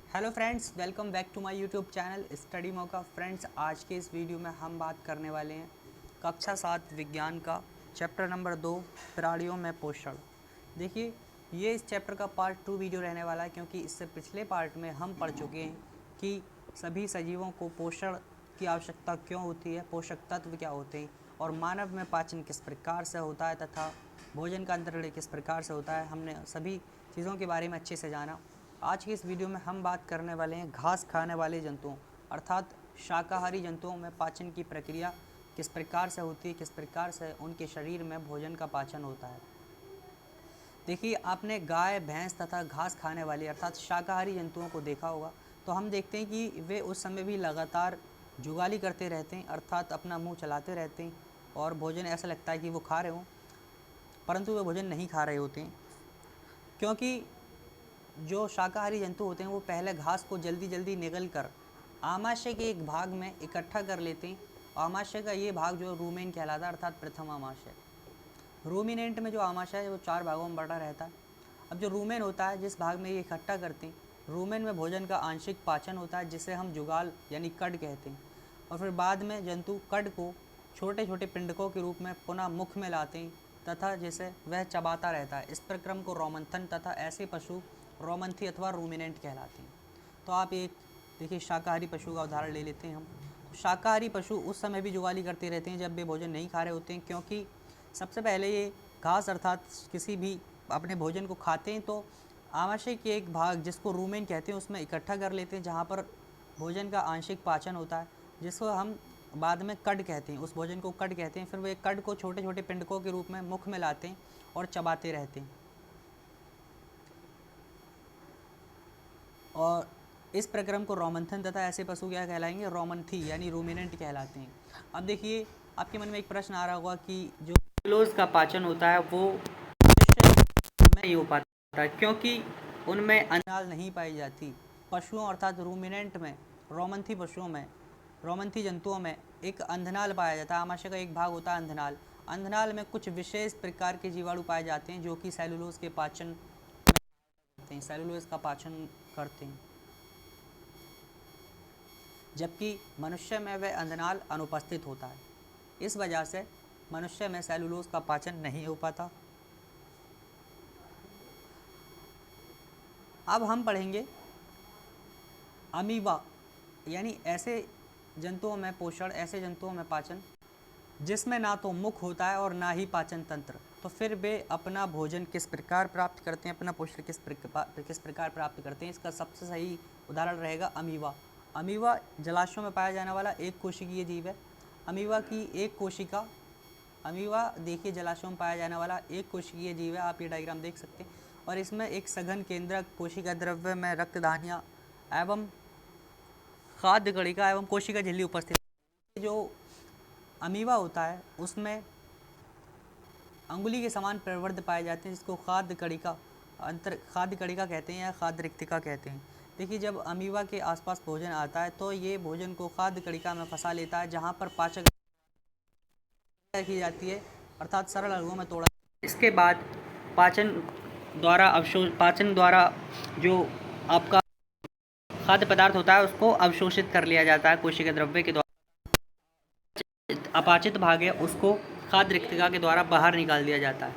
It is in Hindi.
Hello friends, welcome back to my YouTube channel study मौका। फ्रेंड्स, आज के इस वीडियो में हम बात करने वाले हैं कक्षा 7 विज्ञान का चैप्टर नंबर 2 प्राणियों में पोषण। देखिए, ये इस चैप्टर का पार्ट 2 वीडियो रहने वाला है, क्योंकि इससे पिछले पार्ट में हम पढ़ चुके हैं कि सभी सजीवों को पोषण की आवश्यकता क्यों होती है, पोषक तत्व क्या होते हैं और मानव में पाचन किस प्रकार से होता है तथा भोजन का अंतरण किस प्रकार से होता है। हमने सभी चीज़ों के बारे में अच्छे से जाना। आज की इस वीडियो में हम बात करने वाले हैं घास खाने वाले जंतुओं अर्थात शाकाहारी जंतुओं में पाचन की प्रक्रिया किस प्रकार से होती है, किस प्रकार से उनके शरीर में भोजन का पाचन होता है। देखिए, आपने गाय, भैंस तथा घास खाने वाले अर्थात शाकाहारी जंतुओं को देखा होगा, तो हम देखते हैं कि वे उस समय भी लगातार जुगाली करते रहते हैं, अर्थात अपना मुंह चलाते रहते हैं और भोजन ऐसा लगता है कि वो खा रहे हों, परंतु वे भोजन नहीं खा रहे होते हैं, क्योंकि जो शाकाहारी जंतु होते हैं वो पहले घास को जल्दी जल्दी निगल कर आमाशय के एक भाग में इकट्ठा कर लेते हैं। आमाशय का ये भाग जो रूमेन कहलाता है, अर्थात प्रथम आमाशय। रूमिनेंट में जो आमाशय है वो 4 भागों में बटा रहता है। अब जो रूमेन होता है, जिस भाग में ये इकट्ठा करते हैं, रूमेन में भोजन का आंशिक पाचन होता है, जिसे हम जुगाल यानी कड कहते हैं। और फिर बाद में जंतु कड को छोटे छोटे पिंडकों के रूप में पुनः मुख में लाते हैं तथा जिसे वह चबाता रहता है। इस प्रक्रम को रोमंथन तथा ऐसे पशु रोमंथी अथवा रूमिनेंट कहलाते हैं। तो आप एक देखिए शाकाहारी पशु का उदाहरण ले लेते हैं हम। शाकाहारी पशु उस समय भी जुगाली करते रहते हैं जब वे भोजन नहीं खा रहे होते हैं, क्योंकि सबसे पहले ये घास अर्थात किसी भी अपने भोजन को खाते हैं तो आमाशय के एक भाग जिसको रूमेन कहते हैं उसमें इकट्ठा कर लेते हैं, जहाँ पर भोजन का आंशिक पाचन होता है, जिसको हम बाद में कड कहते हैं। उस भोजन को कड कहते हैं। फिर वे कड को छोटे छोटे पिंडकों के रूप में मुख में लाते हैं और चबाते रहते हैं, और इस प्रक्रम को रोमंथन तथा ऐसे पशु क्या कहलाएंगे, रोमंथी यानी रूमिनेंट कहलाते हैं। अब देखिए, आपके मन में एक प्रश्न आ रहा होगा कि जो सेलुलोज का पाचन होता है वो मनुष्य में नहीं हो पाता, क्योंकि उनमें अन्नाल नहीं पाई जाती। पशुओं अर्थात रूमिनेंट में, रोमंथी पशुओं में, रोमंथी जंतुओं में एक अंधनाल पाया जाता है। आमाशय का एक भाग होता है अंधनाल। अंधनाल में कुछ विशेष प्रकार के जीवाणु पाए जाते हैं जो कि सेलुलोज के पाचन करते हैं, सेलुलोज का पाचन करते हैं, जबकि मनुष्य में वह अंधनाल अनुपस्थित होता है। इस वजह से मनुष्य में सेलुलोज का पाचन नहीं हो पाता। अब हम पढ़ेंगे अमीबा, यानी ऐसे जंतुओं में पोषण, ऐसे जंतुओं में पाचन जिसमें ना तो मुख होता है और ना ही पाचन तंत्र। तो फिर वे अपना भोजन किस प्रकार प्राप्त करते हैं, अपना पोषण किस प्रकार प्राप्त करते हैं, इसका सबसे सही उदाहरण रहेगा अमीबा। अमीबा जलाशयों में पाया जाने वाला एक कोशिकीय जीव है। अमीबा की एक कोशिका, अमीबा देखिए जलाशयों में पाया जाने वाला एक कोशिकीय जीव है। आप ये डायग्राम देख सकते हैं, और इसमें एक सघन केंद्रक, कोशिका द्रव्य में रक्तदानियाँ एवं खाद्य कणिका एवं कोशिका झिल्ली उपस्थित है। जो अमीबा होता है उसमें अंगुली के समान प्रवर्ध पाए जाते हैं, जिसको खाद्य कणिका कहते हैं या खाद्य रिक्तिका कहते हैं। देखिए, जब अमीबा के आसपास भोजन आता है तो ये भोजन को खाद्य कणिका में फंसा लेता है, जहाँ पर पाचक की जाती है, अर्थात सरल अणुओं में तोड़ा। इसके बाद पाचन द्वारा जो आपका खाद्य पदार्थ होता है उसको अवशोषित कर लिया जाता है कोशिका द्रव्य के द्वारा। अपाचित भाग है उसको खाद्य रिक्तिका के द्वारा बाहर निकाल दिया जाता है।